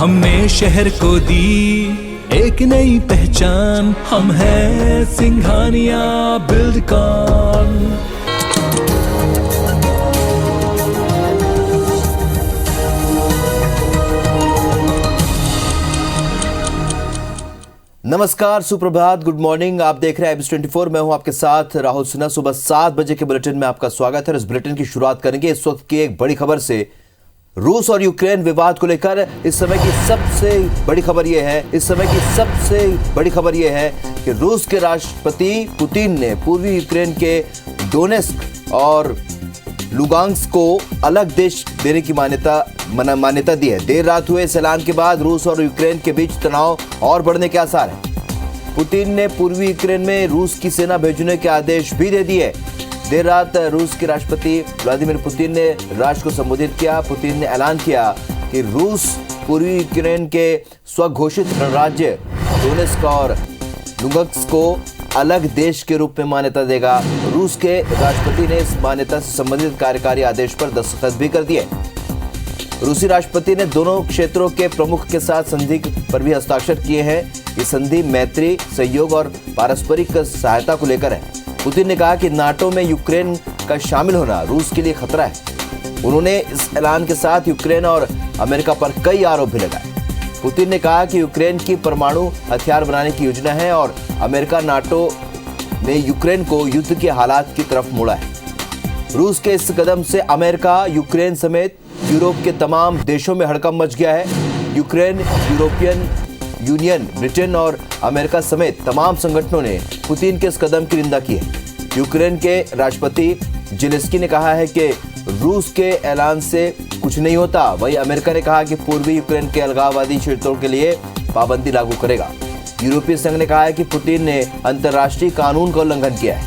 हमने शहर को दी एक नई पहचान, हम हैं सिंघानिया बिल्डकॉन। नमस्कार, सुप्रभात, गुड मॉर्निंग। आप देख रहे हैं IBS24। मैं हूं आपके साथ राहुल सिन्हा। सुबह 7 बजे के बुलेटिन में आपका स्वागत है। इस बुलेटिन की शुरुआत करेंगे इस वक्त की एक बड़ी खबर से। रूस और यूक्रेन विवाद को लेकर इस समय की सबसे बड़ी खबर यह है कि रूस के राष्ट्रपति पुतिन ने पूर्वी यूक्रेन के डोनेस्क और लुगांस्क को अलग देश देने की मान्यता दी है। देर रात हुए इस ऐलान के बाद रूस और यूक्रेन के बीच तनाव और बढ़ने के आसार हैं। पुतिन ने पूर्वी यूक्रेन में रूस की सेना भेजने के आदेश भी दे दिए। देर रात रूस के राष्ट्रपति व्लादिमीर पुतिन ने राष्ट्र को संबोधित किया। पुतिन ने ऐलान किया कि रूस पूर्वी यूक्रेन के स्वघोषित गणराज्य डोनेस्क और लुगांस्क को अलग देश के रूप में मान्यता देगा। रूस के राष्ट्रपति ने इस मान्यता से संबंधित कार्यकारी आदेश पर दस्तखत भी कर दिए। रूसी राष्ट्रपति ने दोनों क्षेत्रों के प्रमुख के साथ संधि पर भी हस्ताक्षर किए हैं। ये संधि मैत्री, सहयोग और पारस्परिक सहायता को लेकर है। पुतिन ने कहा कि नाटो में यूक्रेन का शामिल होना रूस के लिए खतरा है। उन्होंने इस ऐलान के साथ यूक्रेन और अमेरिका पर कई आरोप भी लगाए। पुतिन ने कहा कि यूक्रेन की परमाणु हथियार बनाने की योजना है और अमेरिका नाटो ने यूक्रेन को युद्ध के हालात की तरफ मोड़ा है। रूस के इस कदम से अमेरिका, यूक्रेन समेत यूरोप के तमाम देशों में हड़कंप मच गया है। यूक्रेन, यूरोपियन यूनियन, ब्रिटेन और अमेरिका समेत तमाम संगठनों ने पुतिन के इस कदम की निंदा की है। यूक्रेन के राष्ट्रपति जेलेंस्की ने कहा है कि रूस के ऐलान से कुछ नहीं होता। वहीं अमेरिका ने कहा कि पूर्वी यूक्रेन के अलगाववादी क्षेत्रों के लिए पाबंदी लागू करेगा। यूरोपीय संघ ने कहा है कि पुतिन ने अंतर्राष्ट्रीय कानून का उल्लंघन किया है।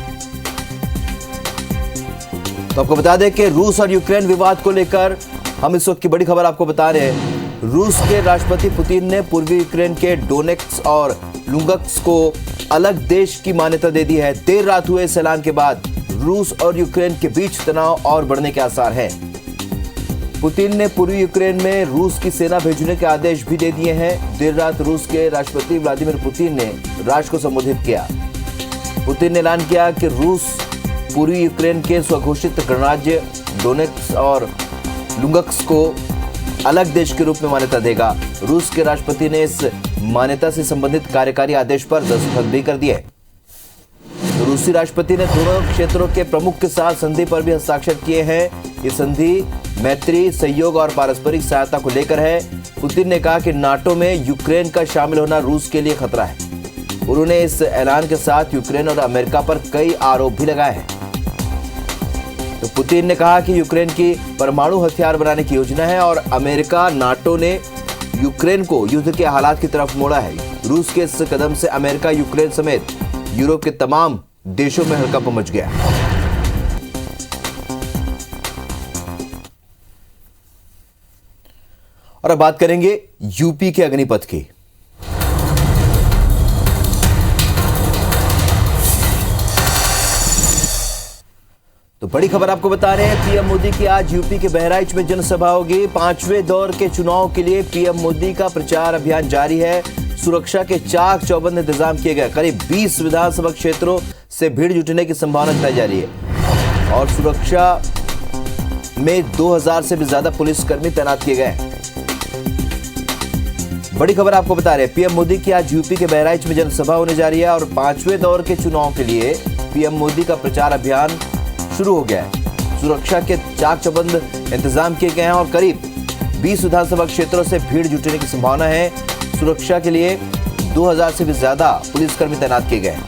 तो आपको बता दें कि रूस और यूक्रेन विवाद को लेकर हम इस वक्त की बड़ी खबर आपको बता रहे हैं। रूस के राष्ट्रपति पुतिन ने पूर्वी यूक्रेन के डोनेस्क और लुगांस्क को अलग देश की मान्यता दे दी है। देर रात हुए इस ऐलान के बाद रूस और यूक्रेन के बीच तनाव और बढ़ने के आसार हैं। पुतिन ने पूर्वी यूक्रेन में रूस की सेना भेजने के आदेश भी दे दिए हैं। देर रात रूस के राष्ट्रपति व्लादिमीर पुतिन ने राष्ट्र को संबोधित किया। पुतिन ने ऐलान किया कि रूस पूर्वी यूक्रेन के स्वघोषित गणराज्य डोनेस्क और लुगांस्क को अलग देश के रूप में मान्यता देगा। रूस के राष्ट्रपति ने इस मान्यता से संबंधित कार्यकारी आदेश पर दस्तखत भी कर दिए। तो रूसी राष्ट्रपति ने दोनों क्षेत्रों के प्रमुख के साथ संधि पर भी हस्ताक्षर किए हैं। ये संधि मैत्री, सहयोग और पारस्परिक सहायता को लेकर है। पुतिन ने कहा कि नाटो में यूक्रेन का शामिल होना रूस के लिए खतरा है। उन्होंने इस ऐलान के साथ यूक्रेन और अमेरिका पर कई आरोप भी लगाए हैं। तो पुतिन ने कहा कि यूक्रेन की परमाणु हथियार बनाने की योजना है और अमेरिका, नाटो ने यूक्रेन को युद्ध के हालात की तरफ मोड़ा है। रूस के इस कदम से अमेरिका, यूक्रेन समेत यूरोप के तमाम देशों में हड़कंप मच गया। और अब बात करेंगे यूपी के अग्निपथ की। तो बड़ी खबर आपको बता रहे हैं, पीएम मोदी की आज यूपी के बहराइच में जनसभा होगी। 5वें दौर के चुनाव के लिए पीएम मोदी का प्रचार अभियान जारी है। सुरक्षा के चाक चौबंद इंतजाम किए गए। करीब 20 विधानसभा क्षेत्रों से भीड़ जुटने की संभावना बताई जा रही है और सुरक्षा में 2000 से भी ज्यादा पुलिसकर्मी तैनात किए गए हैं। बड़ी खबर आपको बता रहे हैं, पीएम मोदी की आज यूपी के बहराइच में जनसभा होने जा रही है और 5वें दौर के चुनाव के लिए पीएम मोदी का प्रचार अभियान शुरू हो गया है। सुरक्षा के चाक चौबंद इंतजाम किए गए हैं और करीब 20 विधानसभा क्षेत्रों से भीड़ जुटने की संभावना है। सुरक्षा के लिए 2000 से भी ज्यादा पुलिसकर्मी तैनात किए गए हैं।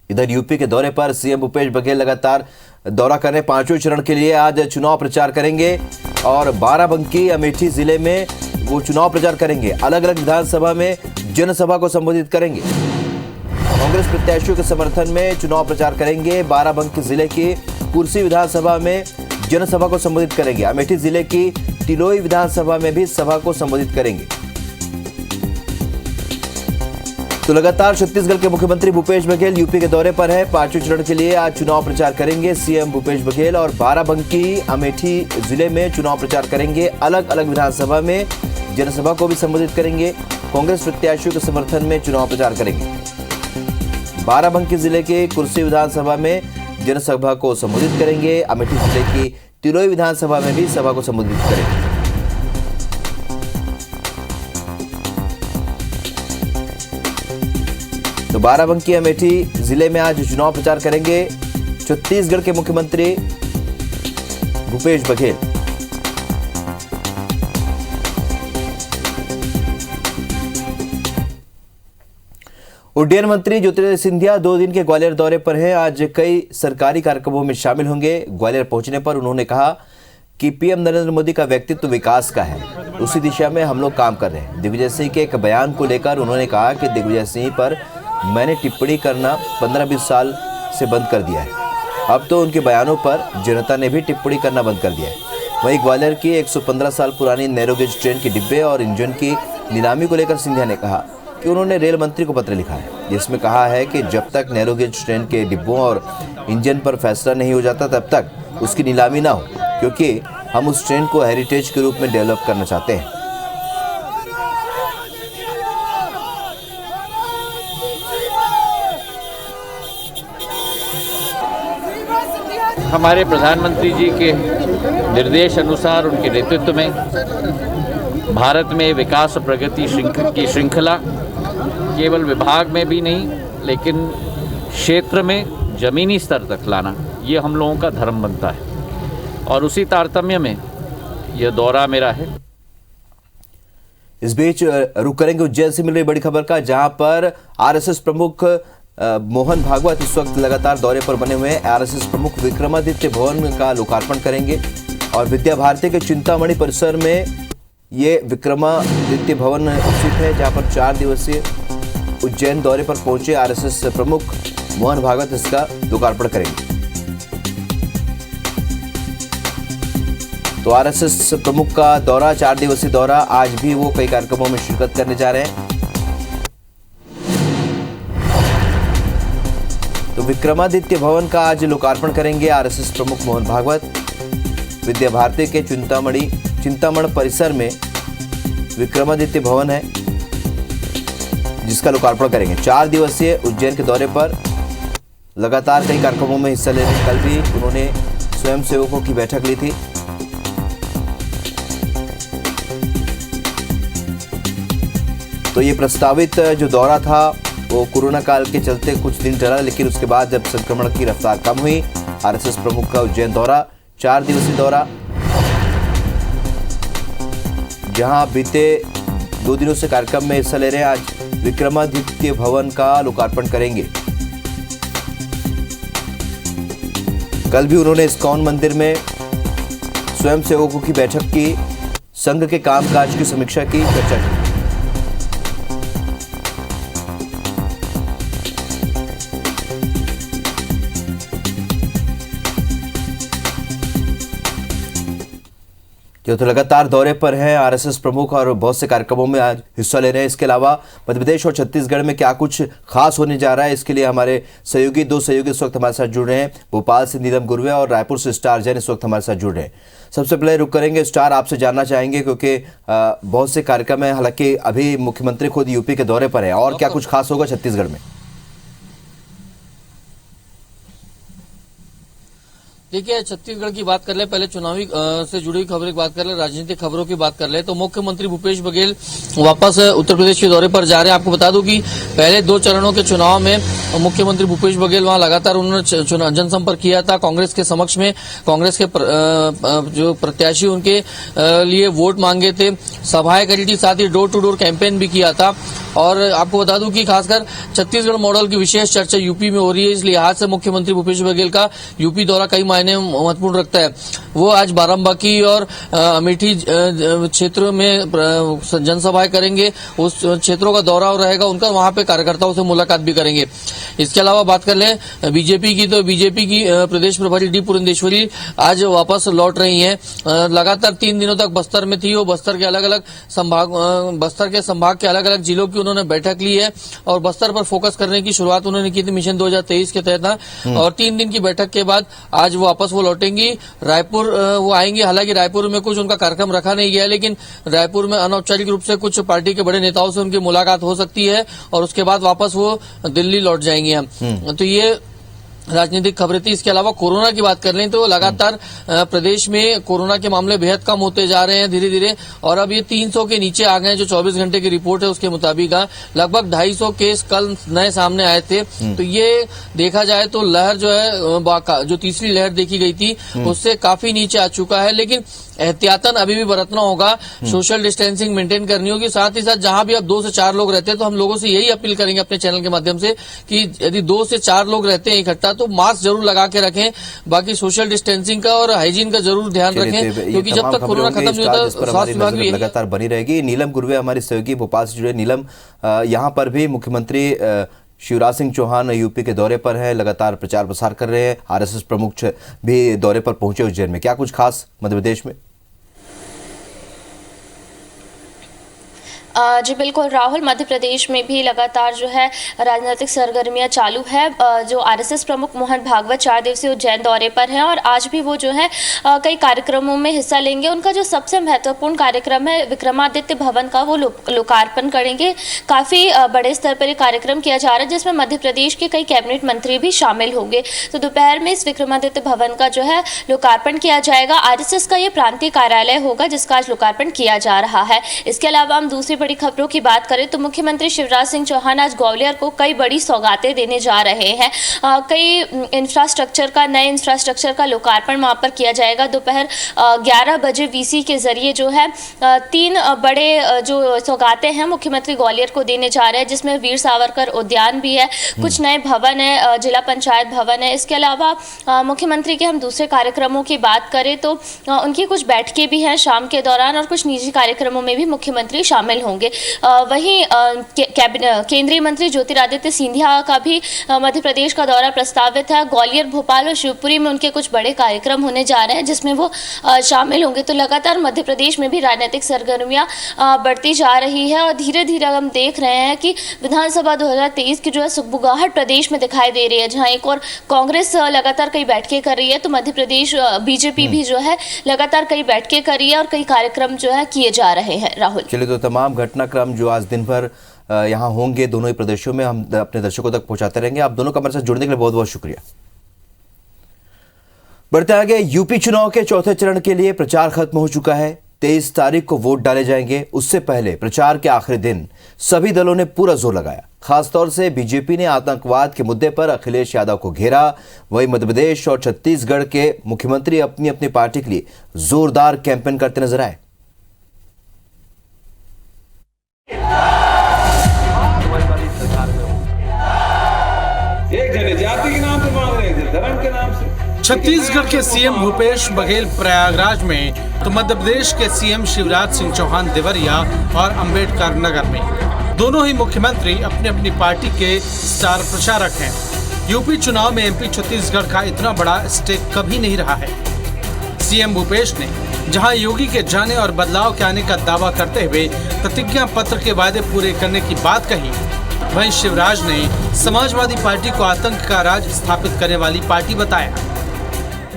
इधर यूपी के दौरे पर सीएम भूपेश बघेल लगातार दौरा कर रहे। 5वें चरण के लिए आज चुनाव प्रचार करेंगे और बाराबंकी, अमेठी जिले में वो चुनाव प्रचार करेंगे। अलग अलग विधानसभा में जनसभा को संबोधित करेंगे। कांग्रेस प्रत्याशियों के समर्थन में चुनाव प्रचार करेंगे। बाराबंकी जिले की कुर्सी विधानसभा में जनसभा को संबोधित करेंगे। अमेठी जिले की तिलोई विधानसभा में भी सभा को संबोधित करेंगे। तो लगातार छत्तीसगढ़ के मुख्यमंत्री भूपेश बघेल यूपी के दौरे पर है। 5वें चरण के लिए आज चुनाव प्रचार करेंगे सीएम भूपेश बघेल और बाराबंकी अमेठी जिले में चुनाव प्रचार करेंगे। अलग अलग विधानसभा में जनसभा को भी संबोधित करेंगे। कांग्रेस प्रत्याशियों के समर्थन में चुनाव प्रचार करेंगे। बाराबंकी जिले के कुर्सी विधानसभा में जनसभा को संबोधित करेंगे। अमेठी जिले की तिलोई विधानसभा में भी सभा को संबोधित करेंगे। तो बाराबंकी अमेठी जिले में आज चुनाव प्रचार करेंगे छत्तीसगढ़ के मुख्यमंत्री भूपेश बघेल। उड्डयन मंत्री ज्योतिरादित्य सिंधिया 2 दिन के ग्वालियर दौरे पर हैं। आज कई सरकारी कार्यक्रमों में शामिल होंगे। ग्वालियर पहुंचने पर उन्होंने कहा कि पीएम नरेंद्र मोदी का व्यक्तित्व विकास का है, उसी दिशा में हम लोग काम कर रहे हैं। दिग्विजय सिंह के एक बयान को लेकर उन्होंने कहा कि दिग्विजय सिंह पर मैंने टिप्पणी करना 15-20 साल से बंद कर दिया है। अब तो उनके बयानों पर जनता ने भी टिप्पणी करना बंद कर दिया है। वहीं ग्वालियर की 115 साल पुरानी नैरोगेज ट्रेन के डिब्बे और इंजन की नीलामी को लेकर सिंधिया ने कहा कि उन्होंने रेल मंत्री को पत्र लिखा है, जिसमें कहा है कि जब तक नैरोगेज ट्रेन के डिब्बों और इंजन पर फैसला नहीं हो जाता तब तक उसकी नीलामी ना हो, क्योंकि हम उस ट्रेन को हेरिटेज के रूप में डेवलप करना चाहते हैं। हमारे प्रधानमंत्री जी के निर्देश अनुसार उनके नेतृत्व में भारत में विकास और प्रगति की श्रृंखला केवल विभाग में भी नहीं लेकिन क्षेत्र में ज़मीनी स्तर तक लाना, ये हम लोगों का धर्म बनता है और उसी तारतम्य में यह दौरा मेरा है। इस बीच रुक करेंगे उज्जैन से मिल रही बड़ी खबर का, जहां पर आरएसएस प्रमुख मोहन भागवत इस वक्त लगातार दौरे पर बने हुए हैं। आरएसएस प्रमुख विक्रमादित्य भवन का लोकार्पण करेंगे और विद्या भारती के चिंतामणि परिसर में ये विक्रमादित्य भवन स्थित है, जहां पर 4 दिवसीय उज्जैन दौरे पर पहुंचे आरएसएस प्रमुख मोहन भागवत इसका लोकार्पण करेंगे। तो आरएसएस प्रमुख का दौरा 4 दिवसीय दौरा, आज भी वो कई कार्यक्रमों में शिरकत करने जा रहे हैं। तो विक्रमादित्य भवन का आज लोकार्पण करेंगे आरएसएस प्रमुख मोहन भागवत। विद्या भारती के चिंतामण परिसर में विक्रमादित्य भवन है, जिसका लोकार्पण करेंगे। 4 दिवसीय उज्जैन के दौरे पर लगातार कई कार्यक्रमों में हिस्सा ले रहे हैं। कल भी उन्होंने स्वयंसेवकों की बैठक ली थी। तो ये प्रस्तावित जो दौरा था वो कोरोना काल के चलते कुछ दिन चला, लेकिन उसके बाद जब संक्रमण की रफ्तार कम हुई, आरएसएस प्रमुख का उज्जैन दौरा 4 दिवसीय दौरा, जहां बीते 2 दिनों से कार्यक्रम में हिस्सा ले रहे हैं। आज विक्रमादित्य भवन का लोकार्पण करेंगे। कल भी उन्होंने इस्कॉन मंदिर में स्वयंसेवकों की बैठक की, संघ के कामकाज की समीक्षा की, चर्चा की। तो लगातार दौरे पर हैं आरएसएस प्रमुख और बहुत से कार्यक्रमों में आज हिस्सा ले रहे हैं। इसके अलावा मध्य प्रदेश और छत्तीसगढ़ में क्या कुछ खास होने जा रहा है, इसके लिए हमारे सहयोगी 2 सहयोगी इस वक्त हमारे साथ जुड़ रहे हैं। भोपाल से नीलम गुरवे और रायपुर से स्टार जैन इस वक्त हमारे साथ जुड़ रहे हैं। सबसे पहले रुक करेंगे स्टार, आपसे जानना चाहेंगे क्योंकि बहुत से कार्यक्रम है, हालांकि अभी मुख्यमंत्री खुद यूपी के दौरे पर है, और क्या कुछ खास होगा छत्तीसगढ़ में? देखिए, छत्तीसगढ़ की बात कर ले, पहले चुनावी से जुड़ी हुई खबरों की बात कर ले, राजनीतिक खबरों की बात कर ले तो मुख्यमंत्री भूपेश बघेल वापस उत्तर प्रदेश के दौरे पर जा रहे हैं। आपको बता दूं कि पहले 2 चरणों के चुनाव में मुख्यमंत्री भूपेश बघेल वहां लगातार उन्होंने जनसंपर्क किया था कांग्रेस के समक्ष में। कांग्रेस के जो प्रत्याशी उनके लिए वोट मांगे थे, सभाएं करी थी, साथ ही डोर टू डोर कैंपेन भी किया था। और आपको बता दूं कि खासकर छत्तीसगढ़ मॉडल की विशेष चर्चा यूपी में हो रही है, इस लिहाज से मुख्यमंत्री भूपेश बघेल का यूपी दौरा कई मायने महत्वपूर्ण रखता है। वो आज बाराबंकी और अमेठी क्षेत्र में जनसभाएं करेंगे, उस क्षेत्रों का दौरा रहेगा उनका, वहां पे कार्यकर्ताओं से मुलाकात भी करेंगे। इसके अलावा बात कर लें बीजेपी की, तो बीजेपी की प्रदेश प्रभारी डी पुरंदेश्वरी आज वापस लौट रही हैं। लगातार 3 दिनों तक बस्तर में थी, वो बस्तर के अलग अलग संभाग के अलग अलग जिलों की उन्होंने बैठक ली है और बस्तर पर फोकस करने की शुरुआत उन्होंने की थी मिशन 2023 के तहत। और 3 दिन की बैठक के बाद आज वापस वो लौटेंगी, रायपुर वो आएंगे। हालांकि रायपुर में कुछ उनका कार्यक्रम रखा नहीं गया है, लेकिन रायपुर में अनौपचारिक रूप से कुछ पार्टी के बड़े नेताओं से उनकी मुलाकात हो सकती है और उसके बाद वापस वो दिल्ली लौट जाएंगे हम। तो ये राजनीतिक खबरें थी। इसके अलावा कोरोना की बात कर लें तो लगातार प्रदेश में कोरोना के मामले बेहद कम होते जा रहे हैं धीरे धीरे, और अब ये 300 के नीचे आ गए हैं। जो 24 घंटे की रिपोर्ट है उसके मुताबिक लगभग 250 केस कल नए सामने आए थे। तो ये देखा जाए तो लहर जो है, जो तीसरी लहर देखी गई थी उससे काफी नीचे आ चुका है, लेकिन एहतियातन अभी भी बरतना होगा, सोशल डिस्टेंसिंग मेंटेन करनी होगी। साथ ही साथ जहां भी अब 2 से 4 लोग रहते हैं तो हम लोगों से यही अपील करेंगे अपने चैनल के माध्यम से कि यदि 2 से 4 लोग रहते हैं इकट्ठा तो मास्क जरूर लगा के रखें। बाकी सोशल डिस्टेंसिंग का और हाइजीन का जरूर ध्यान रखें, क्योंकि जब तक कोरोना खत्म नहीं होता स्वास्थ्य विभाग भी लगातार बनी रहेगी। नीलम गुरवे हमारी सहयोगी भोपाल से जुड़े। नीलम, यहाँ पर भी मुख्यमंत्री शिवराज सिंह चौहान यूपी के दौरे पर है, लगातार प्रचार प्रसार कर रहे हैं। आरएसएस प्रमुख भी दौरे पर पहुंचे उज्जैन में। क्या कुछ खास मध्य प्रदेश में? जी बिल्कुल राहुल, मध्य प्रदेश में भी लगातार जो है राजनीतिक सरगर्मियां चालू है। जो आरएसएस प्रमुख मोहन भागवत 4 दिवसीय उज्जैन दौरे पर हैं और आज भी वो जो है कई कार्यक्रमों में हिस्सा लेंगे। उनका जो सबसे महत्वपूर्ण कार्यक्रम है विक्रमादित्य भवन का, वो लोकार्पण करेंगे। काफ़ी बड़े स्तर पर ये कार्यक्रम किया जा रहा है जिसमें मध्य प्रदेश के कई कैबिनेट मंत्री भी शामिल होंगे। तो दोपहर में इस विक्रमादित्य भवन का जो है लोकार्पण किया जाएगा। आरएसएस का ये प्रांतीय कार्यालय होगा जिसका आज लोकार्पण किया जा रहा है। इसके अलावा हम दूसरी बड़ी खबरों की बात करें तो मुख्यमंत्री शिवराज सिंह चौहान आज ग्वालियर को कई बड़ी सौगातें देने जा रहे हैं। कई नए इंफ्रास्ट्रक्चर का लोकार्पण वहां पर किया जाएगा। दोपहर 11 बजे वीसी के जरिए जो है 3 बड़े जो सौगातें हैं मुख्यमंत्री ग्वालियर को देने जा रहे हैं, जिसमें वीर सावरकर उद्यान भी है, कुछ नए भवन है, जिला पंचायत भवन है। इसके अलावा मुख्यमंत्री के हम दूसरे कार्यक्रमों की बात करें तो उनकी कुछ बैठकें भी हैं शाम के दौरान और कुछ निजी कार्यक्रमों में भी मुख्यमंत्री शामिल होंगे। वहीं केंद्रीय मंत्री ज्योतिरादित्य सिंधिया का भी मध्य प्रदेश का दौरा प्रस्तावित है। ग्वालियर, भोपाल और शिवपुरी में उनके कुछ बड़े कार्यक्रम होने जा रहे हैं जिसमें वो शामिल होंगे। तो लगातार मध्य प्रदेश में भी राजनीतिक सरगर्मियां बढ़ती जा रही है और धीरे धीरे हम देख रहे हैं कि विधानसभा 2023 की जो है सुगबुगाहट प्रदेश में दिखाई दे रही है। जहां एक और कांग्रेस लगातार कई बैठकें कर रही है तो मध्य प्रदेश बीजेपी भी जो है लगातार कई बैठकें कर रही है और कई कार्यक्रम जो है किए जा रहे हैं। राहुल, चलिए, तो तमाम घटनाक्रम जो आज दिन भर यहाँ होंगे दोनों ही प्रदेशों में हम अपने दर्शकों तक पहुंचाते रहेंगे। आप दोनों का हमारे साथ जुड़ने के लिए बहुत बहुत शुक्रिया। बढ़ते आगे, यूपी चुनाव के चौथे चरण के लिए प्रचार खत्म हो चुका है। 23 तारीख को वोट डाले जाएंगे। उससे पहले प्रचार के आखिरी दिन सभी दलों ने पूरा जोर लगाया। खासतौर से बीजेपी ने आतंकवाद के मुद्दे पर अखिलेश यादव को घेरा। वहीं मध्य प्रदेश और छत्तीसगढ़ के मुख्यमंत्री अपनी अपनी पार्टी के लिए जोरदार कैंपेन करते नजर आए। एक जने जाति के नाम पे मांग रहे थे, धर्म के नाम से। छत्तीसगढ़ के सीएम भूपेश बघेल प्रयागराज में तो मध्य प्रदेश के सीएम शिवराज सिंह चौहान देवरिया और अंबेडकर नगर में। दोनों ही मुख्यमंत्री अपनी अपनी पार्टी के स्टार प्रचारक हैं। यूपी चुनाव में एमपी छत्तीसगढ़ का इतना बड़ा स्टेक कभी नहीं रहा है। सीएम भूपेश ने जहां योगी के जाने और बदलाव के आने का दावा करते हुए प्रतिज्ञा पत्र के वादे पूरे करने की बात कही, वहीं शिवराज ने समाजवादी पार्टी को आतंक का राज स्थापित करने वाली पार्टी बताया।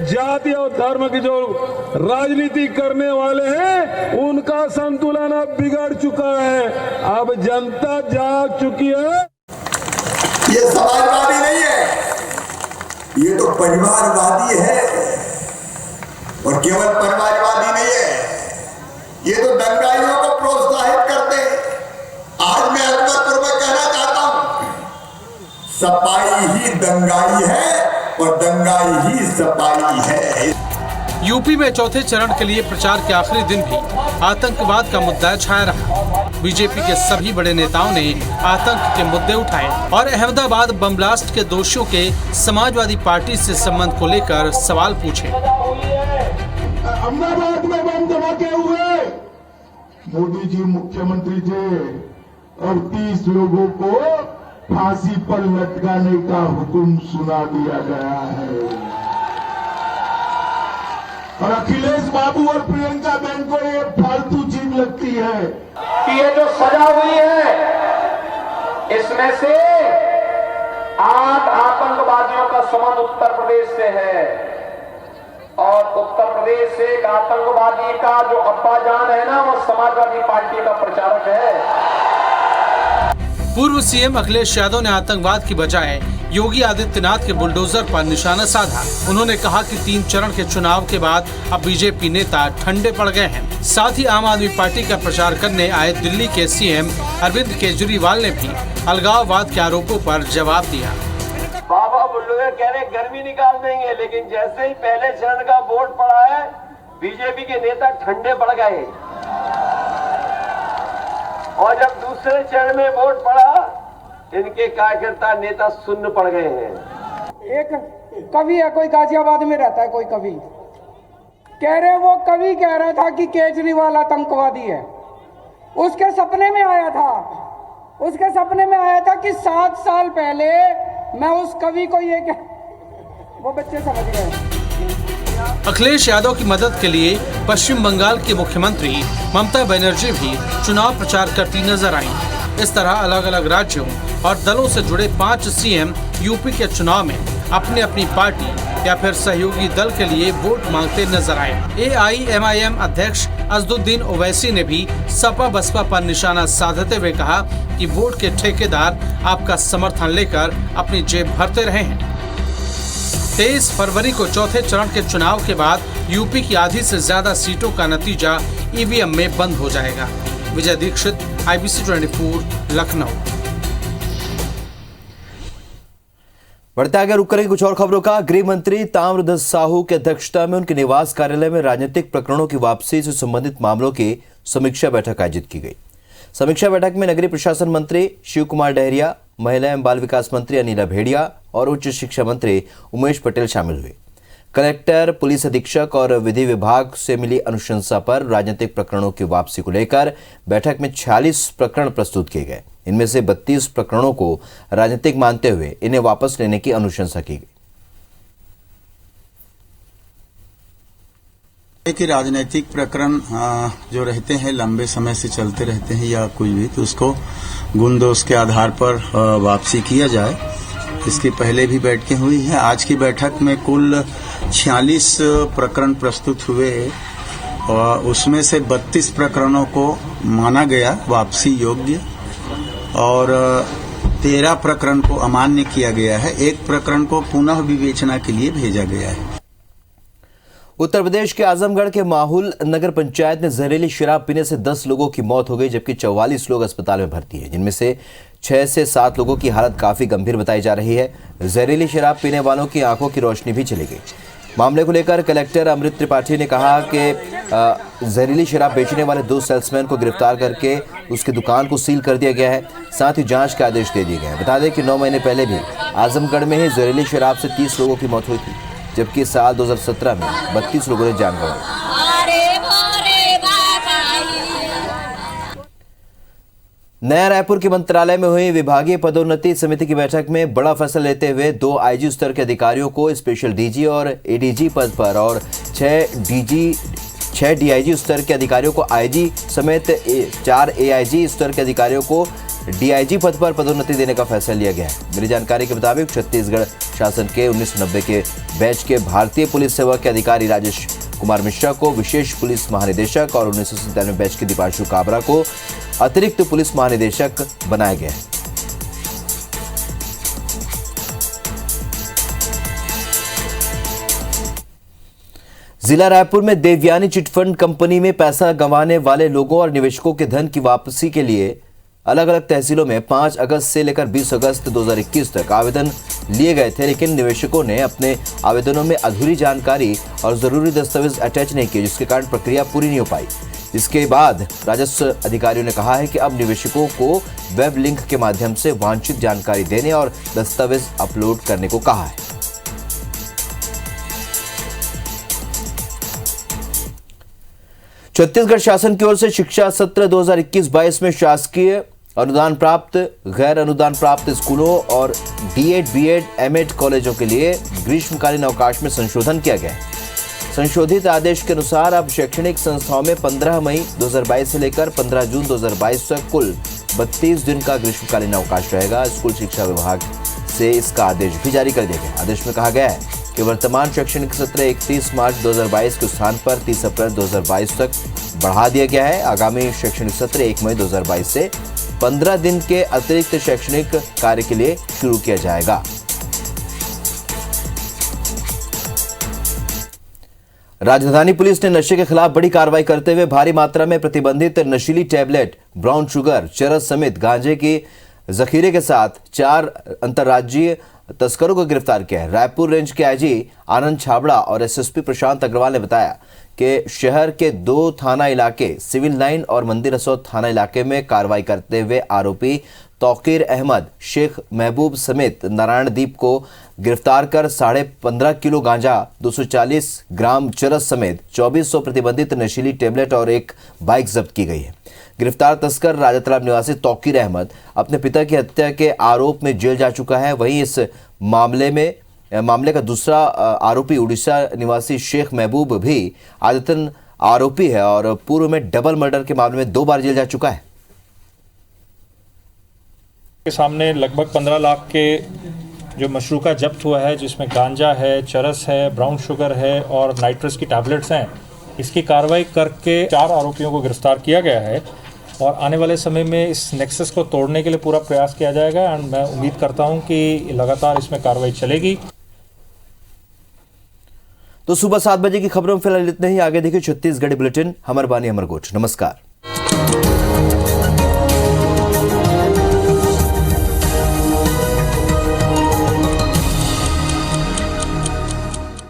जाति और धर्म की जो राजनीति करने वाले हैं उनका संतुलन अब बिगड़ चुका है। अब जनता जाग चुकी है। ये समाजवादी नहीं है, ये तो परिवारवादी है। और केवल परिवारवादी नहीं है, ये तो दंगाइयों को प्रोत्साहित करते हैं। आज मैं अकबरपुर में कहना चाहता हूं, सपाई ही दंगाई है और दंगाई ही सपाई है। यूपी में चौथे चरण के लिए प्रचार के आखिरी दिन भी आतंकवाद का मुद्दा छाया रहा। बीजेपी के सभी बड़े नेताओं ने आतंक के मुद्दे उठाए और अहमदाबाद बम ब्लास्ट के दोषियों के समाजवादी पार्टी से संबंध को लेकर सवाल पूछे। अहमदाबाद में बम धमाके हुए, मोदी जी मुख्यमंत्री थे और 30 लोगों को फांसी पर लटकाने का हुक्म सुना दिया गया है और अखिलेश बाबू और प्रियंका बहन को ये फालतू चीज लगती है कि ये जो सजा हुई है इसमें से 8 आतंकवादियों का संबंध उत्तर प्रदेश से है और उत्तर प्रदेश से एक आतंकवादी का जो अब्बाजान है ना, वो समाजवादी पार्टी का प्रचारक है। पूर्व सीएम अखिलेश यादव ने आतंकवाद की बजाय योगी आदित्यनाथ के बुलडोजर पर निशाना साधा। उन्होंने कहा कि 3 चरण के चुनाव के बाद अब बीजेपी नेता ठंडे पड़ गए हैं। साथ ही आम आदमी पार्टी का प्रचार करने आए दिल्ली के सीएम अरविंद केजरीवाल ने भी अलगाववाद के आरोपों पर जवाब दिया। बाबा बुलडोजर कह रहे गर्मी निकाल देंगे, लेकिन जैसे ही पहले चरण का वोट पड़ा है बीजेपी के नेता ठंडे पड़ गए और जब दूसरे चरण में वोट पड़ा इनके कार्यकर्ता नेता सुन्न पड़ गए हैं। एक कवि है, कोई गाजियाबाद में रहता है, कोई कवि कह रहे, वो कवि कह रहा था कि केजरीवाल आतंकवादी है। उसके सपने में आया था कि 7 साल पहले मैं उस कवि को ये वो बच्चे समझ गए। अखिलेश यादव की मदद के लिए पश्चिम बंगाल की मुख्यमंत्री ममता बनर्जी भी चुनाव प्रचार करती नजर आई। इस तरह अलग अलग राज्यों और दलों से जुड़े 5 सीएम यूपी के चुनाव में अपनी अपनी पार्टी या फिर सहयोगी दल के लिए वोट मांगते नजर आए। AIMIM अध्यक्ष असदुद्दीन ओवैसी ने भी सपा बसपा पर निशाना साधते हुए कहा कि वोट के ठेकेदार आपका समर्थन लेकर अपनी जेब भरते रहे हैं। 23 फरवरी को चौथे चरण के चुनाव के बाद यूपी की आधी से ज्यादा सीटों का नतीजा EVM में बंद हो जाएगा। विजय दीक्षित, IBC 24, लखनऊ। बढ़ते आगे रुक करेंगे कुछ और खबरों का। गृह मंत्री ताम्रध्वज साहू की अध्यक्षता में उनके निवास कार्यालय में राजनीतिक प्रकरणों की वापसी से संबंधित मामलों की समीक्षा बैठक आयोजित की गई। समीक्षा बैठक में नगरीय प्रशासन मंत्री शिव कुमार डहरिया, महिला एवं बाल विकास मंत्री अनिला भेड़िया और उच्च शिक्षा मंत्री उमेश पटेल शामिल हुए। कलेक्टर, पुलिस अधीक्षक और विधि विभाग से मिली अनुशंसा पर राजनीतिक प्रकरणों की वापसी को लेकर बैठक में 46 प्रकरण प्रस्तुत किए गए। इनमें से 32 प्रकरणों को राजनीतिक मानते हुए इन्हें वापस लेने की अनुशंसा की गई। कि राजनीतिक प्रकरण जो रहते हैं लंबे समय से चलते रहते हैं या कुछ भी, तो उसको गुण दोष के आधार पर वापसी किया जाए। इसके पहले भी बैठकें हुई हैं। आज की बैठक में कुल 46 प्रकरण प्रस्तुत हुए और उसमें से 32 प्रकरणों को माना गया वापसी योग्य और 13 प्रकरण को अमान्य किया गया है। 1 प्रकरण को पुनः विवेचना के लिए भेजा गया है। उत्तर प्रदेश के आजमगढ़ के माहुल नगर पंचायत में जहरीली शराब पीने से 10 लोगों की मौत हो गई, जबकि 44 लोग अस्पताल में भर्ती हैं, जिनमें से 6 से 7 लोगों की हालत काफी गंभीर बताई जा रही है। जहरीली शराब पीने वालों की आंखों की रोशनी भी चली गई। मामले को लेकर कलेक्टर अमृत त्रिपाठी ने कहा कि जहरीली शराब बेचने वाले 2 सेल्समैन को गिरफ्तार करके उसकी दुकान को सील कर दिया गया है। साथ ही जांच के आदेश दे दिए गए हैं। बता दें कि 9 महीने पहले भी आजमगढ़ में ही जहरीली शराब से 30 लोगों की मौत हुई थी, जबकि साल 2017 में 32 लोगों ने जान गंवाई। नया रायपुर के मंत्रालय में हुई विभागीय पदोन्नति समिति की बैठक में बड़ा फैसला लेते हुए 2 IG स्तर के अधिकारियों को स्पेशल DG और ADG पद पर और 6 DIG स्तर के अधिकारियों को IG समेत 4 AIG स्तर के अधिकारियों को DIG पद पर पदोन्नति देने का फैसला लिया गया है। मेरी जानकारी के मुताबिक छत्तीसगढ़ शासन के 1990 के बैच के भारतीय पुलिस सेवा के अधिकारी राजेश कुमार मिश्रा को विशेष पुलिस महानिदेशक और 1997 बैच के दीपांशु काबरा को अतिरिक्त पुलिस महानिदेशक बनाया गया है। जिला रायपुर में देवयानी चिटफंड कंपनी में पैसा गंवाने वाले लोगों और निवेशकों के धन की वापसी के लिए अलग अलग तहसीलों में 5 अगस्त से लेकर 20 अगस्त 2021 तक आवेदन लिए गए थे, लेकिन निवेशकों ने अपने आवेदनों में अधूरी जानकारी और जरूरी दस्तावेज अटैच नहीं किए, जिसके कारण प्रक्रिया पूरी नहीं हो पाई। इसके बाद राजस्व अधिकारियों ने कहा है कि अब निवेशकों को वेब लिंक के माध्यम से वांछित जानकारी देने और दस्तावेज अपलोड करने को कहा है। छत्तीसगढ़ शासन की ओर से शिक्षा सत्र 2021-22 में शासकीय अनुदान प्राप्त, गैर अनुदान प्राप्त स्कूलों और डीएड, बीएड, एमएड कॉलेजों के लिए ग्रीष्मकालीन अवकाश में संशोधन किया गया है। संशोधित आदेश के अनुसार अब शैक्षणिक संस्थाओं में 15 मई 2022 से लेकर 15 जून 2022 तक कुल 32 दिन का ग्रीष्मकालीन अवकाश रहेगा। स्कूल शिक्षा विभाग से इसका आदेश भी जारी कर दिया गया। आदेश में कहा गया है कि वर्तमान शैक्षणिक सत्र 31 मार्च 2022 के स्थान पर 30 अप्रैल 2022 तक बढ़ा दिया गया है। आगामी शैक्षणिक सत्र 1 मई 2022 से 15 दिन के अतिरिक्त शैक्षणिक कार्य के लिए शुरू किया जाएगा। राजधानी पुलिस ने नशे के खिलाफ बड़ी कार्रवाई करते हुए भारी मात्रा में प्रतिबंधित नशीली टैबलेट, ब्राउन शुगर, चरस समेत गांजे की जखीरे के साथ 4 अंतर्राज्यीय तस्करों को गिरफ्तार किया है। रायपुर रेंज के आईजी आनंद छाबड़ा और एसएसपी प्रशांत अग्रवाल ने बताया कि शहर के 2 थाना इलाके, सिविल लाइन और मंदिर असौद थाना इलाके में कार्रवाई करते हुए आरोपी तौकीर अहमद, शेख महबूब समेत नारायणदीप को गिरफ्तार कर 15.5 किलो गांजा, 240 ग्राम चरस समेत 2400 प्रतिबंधित नशीली टेबलेट और एक बाइक जब्त की गई है। गिरफ्तार तस्कर राजा तालाब निवासी तौकीर अहमद अपने पिता की हत्या के आरोप में जेल जा चुका है। वहीं इस मामले का दूसरा आरोपी उड़ीसा निवासी शेख महबूब भी आदतन आरोपी है और पूर्व में डबल मर्डर के मामले में 2 बार जेल जा चुका है। के सामने लगभग 15 लाख के जो मशरूका जब्त हुआ है, जिसमें गांजा है, चरस है, ब्राउन शुगर है और नाइट्रस की टैबलेट्स हैं। इसकी कार्रवाई करके 4 आरोपियों को गिरफ्तार किया गया है और आने वाले समय में इस नेक्सस को तोड़ने के लिए पूरा प्रयास किया जाएगा एंड मैं उम्मीद करता हूं कि लगातार इसमें कार्रवाई चलेगी। तो सुबह 7 बजे की खबरों में फिलहाल इतना ही। आगे देखिए छत्तीसगढ़ी बुलेटिन, हमर बानी हमर गोठ। नमस्कार।